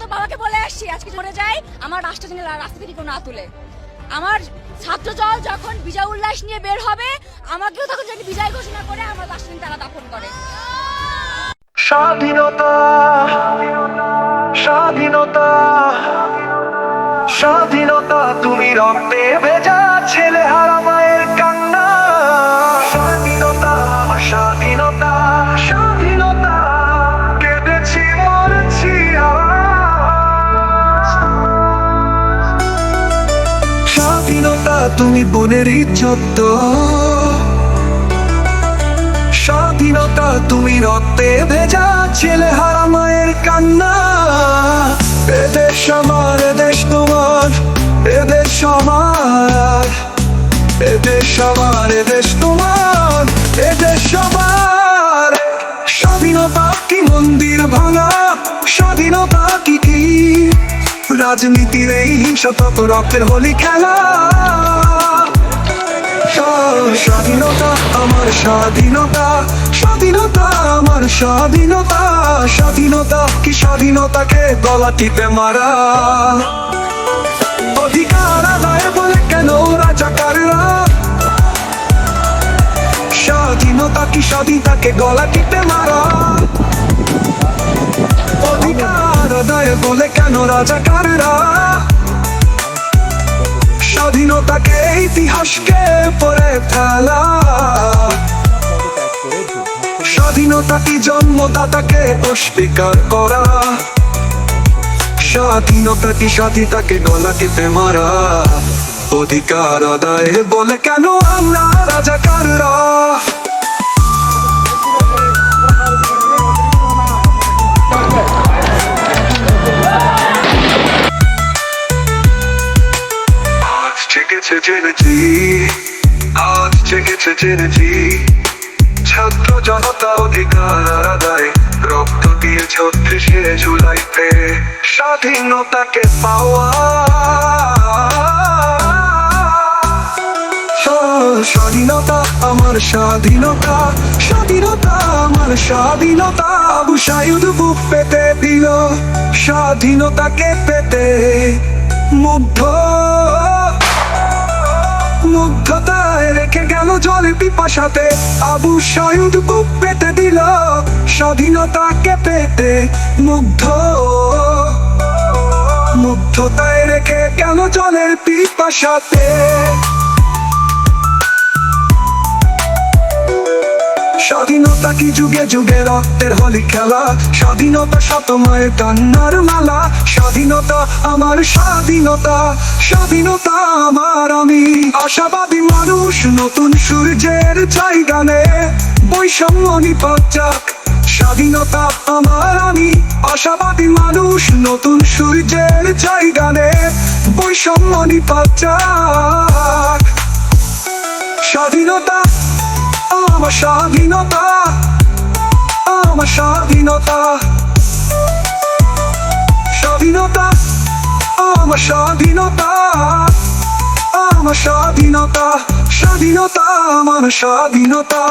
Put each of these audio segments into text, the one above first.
তো বাবাকে বলে আসছি আজকে মরে যাই আমার রাষ্ট্র যেন রাস্তা থেকে কেউ না তুলে। আমার ছাত্রদল যখন বিজয় উল্লাস নিয়ে বের হবে আমাকেও তখন যদি বিজয় ঘোষণা করে আমার রাষ্ট্র তারা দাফন করে। স্বাধীনতা স্বাধীনতা স্বাধীনতা তুমি রক্তে ভেজা ছেলে হারা মায়ের কান্না। স্বাধীনতা আমার স্বাধীনতা স্বাধীনতা কেঁদেছি মরেছি আজ। স্বাধীনতা তুমি বোনের ইজ্জত, স্বাধীনতা তুমি রক্তে ভেজা ছেলে হারা মায়ের কান্না। এদেশ আমার এদেশ তোমার এদেশ আমার এদেশ আমার এদেশ তোমার এদেশ আমার। স্বাধীনতা কি মন্দির ভাঙা, স্বাধীনতা কি কি রাজনীতির এই হিংসা রক্তের হোলি খেলা। স্বাধীনতা আমার স্বাধীনতা স্বাধীনতা আমার স্বাধীনতা স্বাধীনতা কি স্বাধীনতাকে গলা টিপে মারা। অধিকার আদায় বলে কেন রাজাকাররা, স্বাধীনতা কি স্বাধীনতাকে গলা টিপে মারা। অধিকার আদায় বলে কেন রাজাকাররা, স্বাধীনতাকে ইতিহাসকে পড়ে ফেলা। স্বাধীনতা কি জন্মদাতাকে অস্বীকার করা, স্বাধীনতা কি স্বাধীনতাকে গলা টিপে মারা। অধিকার আদায় বলে কেন আমরা রাজাকাররা। জেগেছে জেনেছি আজ জেগেছে জেনেছি ছাত্র জনতা অধিকার আদায় রক্ত দিয়ে ৩৬শে জুলাইতে স্বাধীনতাকে পাওয়া। স্বাধীনতা আমার স্বাধীনতা স্বাধীনতা আমার স্বাধীনতা। আবু সাইদ বুক পেতে দিল স্বাধীনতাকে পেতে, মুগ্ধ মুগ্ধতায় রেখে গেল জলে পিপাসাতে। আবু সাইদ বুক পেতে দিল স্বাধীনতাকে পেতে, মুগ্ধ মুগ্ধতায় রেখে গেল জলের পিপাসাতে। স্বাধীনতা কি যুগে যুগে রক্তের হোলি খেলা, স্বাধীনতা শত মায়ের কান্নার মালা। স্বাধীনতা আমার স্বাধীনতা স্বাধীনতা আমার আমি আশাবাদী মানুষ নতুন সূর্যের জায়গানে বৈষম্য নিপাত যাক। স্বাধীনতা আমার আমি আশাবাদী মানুষ নতুন সূর্যের জায়গানে বৈষম্য নিপাত যাক। স্বাধীনতা আমার স্বাধীনতা আমার স্বাধীনতা স্বাধীনতা আমার স্বাধীনতা আমার স্বাধীনতা স্বাধীনতা আমার স্বাধীনতা।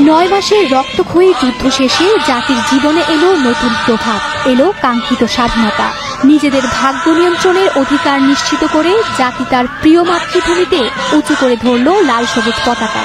9 মাসের রক্তক্ষয়ী যুদ্ধ শেষে জাতির জীবনে এলো নতুন প্রভাত, এলো কাঙ্ক্ষিত স্বাধীনতা। নিজেদের ভাগ্য নিয়ন্ত্রণের অধিকার নিশ্চিত করে জাতি তার প্রিয় মাতৃভূমিতে উঁচু করে ধরল লাল সবুজ পতাকা।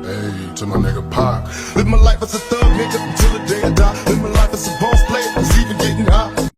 Hey, to my nigga Pop. Live my life as a thug nigga until the day I die.